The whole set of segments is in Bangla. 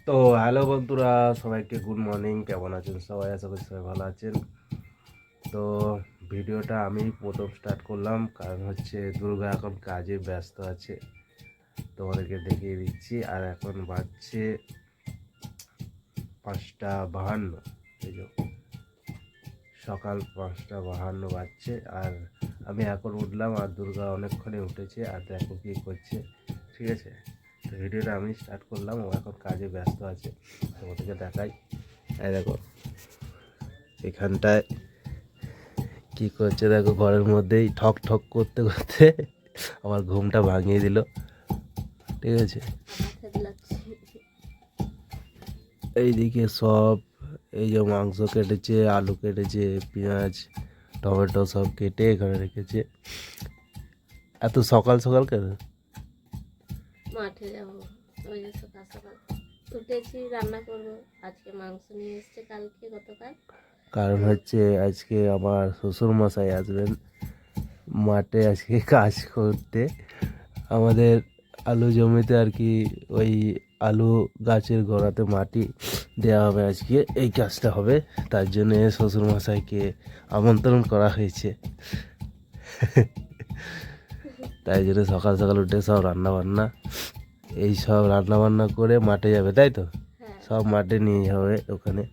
তো হ্যালো বন্ধুরা, সবাইকে গুড মর্নিং। কেমন আছেন সবাই? আশা করি সবাই ভালো আছেন। তো ভিডিওটা আমি প্রথম স্টার্ট করলাম কারণ হচ্ছে দুর্গা এখন কাজে ব্যস্ত আছে, তোমাদেরকে দেখিয়ে দিচ্ছি। আর এখন বাজছে 5:52, এই যে সকাল 5:52 বাজছে। আর আমি এখন উঠলাম আর দুর্গা অনেকক্ষণে উঠেছে আর দেখো কী করছে। ঠিক আছে, তো ভিডিওটা আমি স্টার্ট করলাম। ও এখন কাজে ব্যস্ত আছে, তোমাদেরকে দেখাই। এই দেখো এখানটায় কি করছে, দেখো ঘরের মধ্যেই ঠক ঠক করতে করতে আমার ঘুমটা ভাঙিয়ে দিল। ঠিক আছে, এইদিকে সব এই যে মাংস কেটেছে, আলু কেটেছে, পেঁয়াজ টমেটো সব কেটে এখানে রেখেছে। এত সকাল সকাল কেন? মাঠে যাবো, ওই যে সকাল সকাল উঠেছি, রান্না করবো। আজকে মাংস নিয়ে এসছে, কালকে গতকাল। কারণ হচ্ছে আজকে আমার শ্বশুর মশাই আসবেন মাঠে আজকে কাজ করতে। আমাদের আলু জমিতে আর কি, ওই আলু গাছের গোড়াতে মাটি দেওয়া হবে আজকে, এই কাজটা হবে। তার জন্য শ্বশুর মশাইকে আমন্ত্রণ করা হয়েছে। তাই জন্য সকাল সকাল উঠে সব রান্নাবান্না, এই সব রান্নাবান্না করে মাঠে যাবে, তাই তো? হ্যাঁ, সব মাঠে নিয়ে যাবে, ওখানে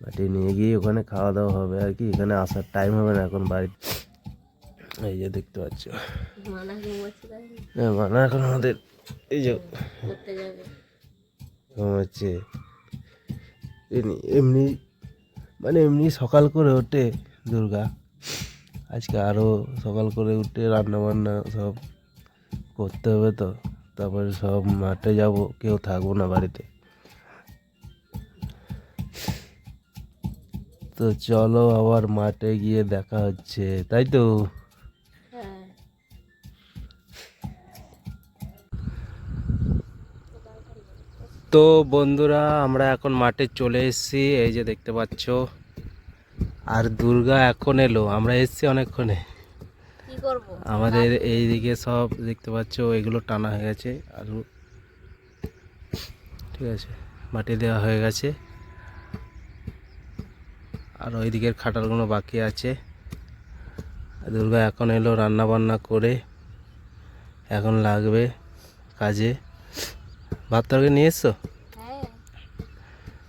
মাঠে নিয়ে গিয়ে ওখানে খাওয়া দাওয়া হবে আর কি। এখানে আসার টাইম হবে না এখন বাড়ি। এই যে দেখতে পাচ্ছ, মানা ঘুমাচ্ছে, তাই মানা এখন আমাদের এই যে করতে যাবে। হচ্ছে এমনি মানে এমনি সকাল করে ওঠে দুর্গা। আজকে আরও সকাল করে উঠে রান্না বান্না সব করতে হবে, তো তারপরে সব মাঠে যাব, কেউ থাকবো না বাড়িতে। তো চলো আবার মাঠে গিয়ে দেখা হচ্ছে, তাই তো? হ্যাঁ, তো বন্ধুরা, আমরা এখন মাঠে চলে এসেছি, এই যে দেখতে পাচ্ছ। আর দুর্গা এখন এলো, আমরা এসেছি অনেকক্ষণে। কি করবো? আমাদের এইদিকে সব দেখতে পাচ্ছ, এগুলো টানা হয়ে গেছে আলু। ঠিক আছে, মাটি দেওয়া হয়ে গেছে, আর ওই দিকের খাটালগুলো বাকি আছে। দুর্গা এখন এলো, রান্না বান্না করে এখন লাগবে কাজে। ভাত তরকারি নিয়ে এসছো? হ্যাঁ,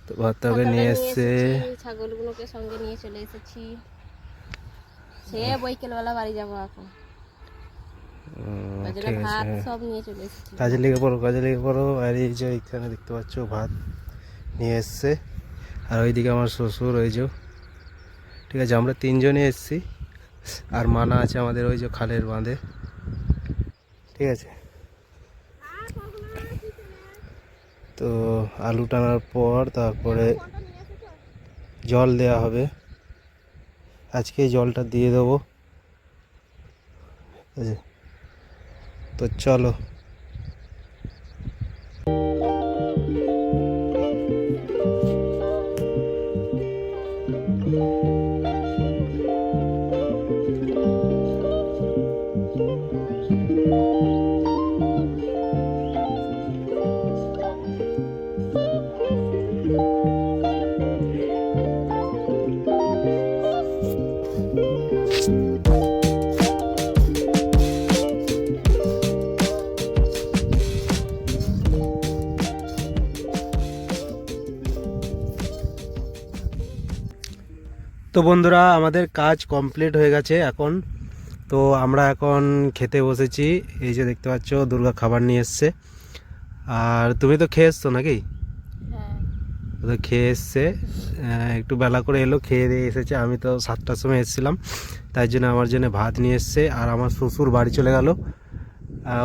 তো ভাত তরকারি নিয়ে এসছে। ছাগলগুলোকে সঙ্গে নিয়ে চলে এসেছি। সে বৈকালবেলা বাড়ি যাবো এখন। ওই জন্য ঠিক আছে, ভাত হ্যাঁ, সব নিয়ে চলে এসেছি। কাজে লেগে পড়ো, কাজে লেগে পড়ো। আর এই যে এখানে দেখতে পাচ্ছ ভাত নিয়ে এসছে। আর ওইদিকে আমার শ্বশুর, ওই যে। ঠিক আছে, আমরা তিনজনই এসেছি, আর মানা আছে আমাদের ওই যে খালের বাঁধে। ঠিক আছে, তো আলু টানার পর তারপরে জল দেওয়া হবে। আজকে জলটা দিয়ে দেবো। ঠিক আছে, তো চলো। তো বন্ধুরা, আমাদের কাজ কমপ্লিট হয়ে গেছে এখন। তো আমরা এখন খেতে বসেছি। এই যে দেখতে পাচ্ছ দুর্গা খাবার নিয়ে এসছে। আর তুমি তো খেয়ে এসছো নাকি? হ্যাঁ, তো খেয়ে এসছে, একটু বেলা করে এলো, খেয়ে দিয়ে এসেছে। আমি তো 7টার সময় এসেছিলাম, তাই জন্য আমার জন্য ভাত নিয়ে এসছে। আর আমার শ্বশুর বাড়ি চলে গেল,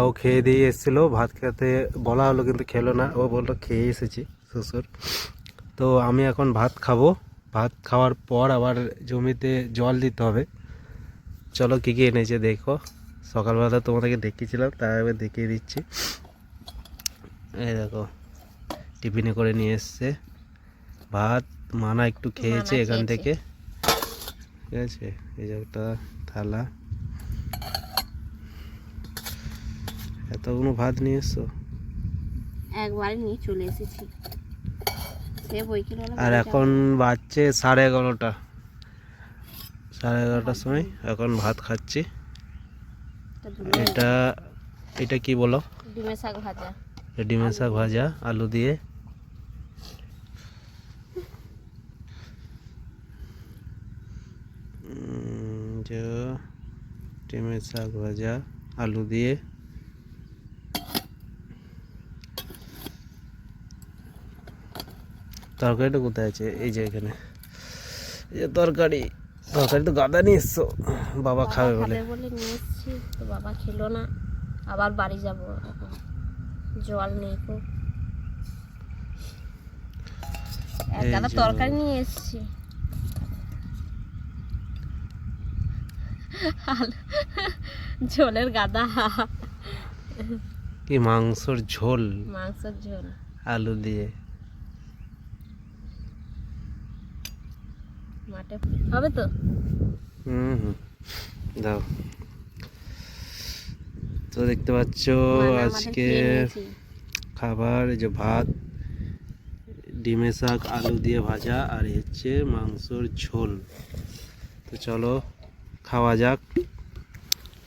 ও খেয়ে দিয়ে এসেছিলো, ভাত খেতে বলা হলো কিন্তু খেলো না। ও বললো খেয়ে এসেছি শ্বশুর। তো আমি এখন ভাত খাবো। ভাত খাওয়ার পর আবার জমিতে জল দিতে হবে। চলো কী কী এনেছে দেখো। সকালবেলা তোমাদেরকে দেখিয়েছিলাম, তাই আমি দেখিয়ে দিচ্ছি। এই দেখো, টিফিনে করে নিয়ে এসছে ভাত। মানা একটু খেয়েছে এখান থেকে। ঠিক আছে, এই যে একটা থালা, এতগুলো ভাত নিয়ে এসছো? একবারে নিয়ে চলে এসেছি। সে বইকেলওয়ালা আর বাড়ি এখন বাজছে 11:30। 11:30টার সময় এখন ভাত খাচ্ছি। যাবো। একটা ধুলো এটা এটা কি বলো? ডিমের শাক ভাজা। ডিমের শাক ভাজা আলু দিয়ে। যে ডিমের শাক ভাজা আলু দিয়ে। তরকারিটা কোথায় আছে? এই যে এখানে। এই যে তরকারি তো গাদা নিয়ে এসছো, বাবা খাবে বলে। বলে নিয়ে এসেছি, তো বাবা খেলো না। আবার বাড়ি যাব এখন, জল নেই তো। এক এই গাদা যে তরকারি নিয়ে এসেছি। ঝোলের গাদা। কি মাংসর ঝোল, মাংসের ঝোল আলু দিয়ে। মাঠে হবে তো। হুম, দাও। তো দেখতে পাচ্ছ আজকে খাবার, এই যে ভাত, ডিমের শাক আলু দিয়ে ভাজা, আর এই হচ্ছে মাংসর ঝোল। তো চলো খাওয়া যাক,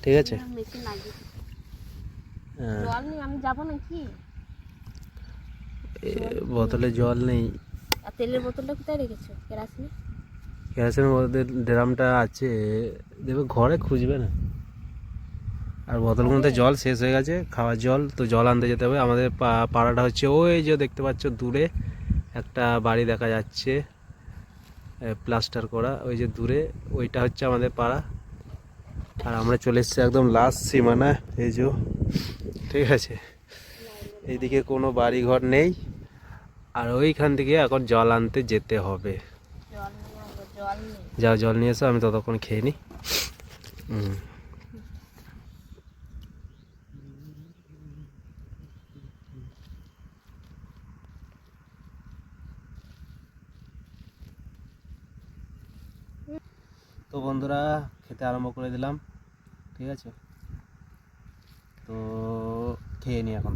ঠিক আছে? হ্যাঁ, জল নেই, আমি যাবো নাকি? বোতলে জল নেই। আর তেলের বোতলটা কোথায় রেখেছো? কেরাসিন গ্যাসের মধ্যে ড্রামটা আছে, দেখবে ঘরে খুঁজবে না। আর বোতলের মধ্যে জল শেষ হয়ে গেছে, খাওয়ার জল। তো জল আনতে যেতে হবে। আমাদের পাড়াটা হচ্ছে ওই যে দেখতে পাচ্ছ দূরে একটা বাড়ি দেখা যাচ্ছে, প্লাস্টার করা, ওই যে দূরে, ওইটা হচ্ছে আমাদের পাড়া। আর আমরা চলে এসেছি একদম লাস্ট সীমানা, এই যে, ঠিক আছে? এইদিকে কোনো বাড়ি ঘর নেই, আর ওইখান থেকে এখন জল আনতে যেতে হবে। জল নেই, জল নেই। যাও জল নিয়ে এসো, আমি ততক্ষণ খেয়ে নিই। তো বন্ধুরা, খেতে আরম্ভ করে দিলাম, ঠিক আছে? তো খেয়ে নিই এখন।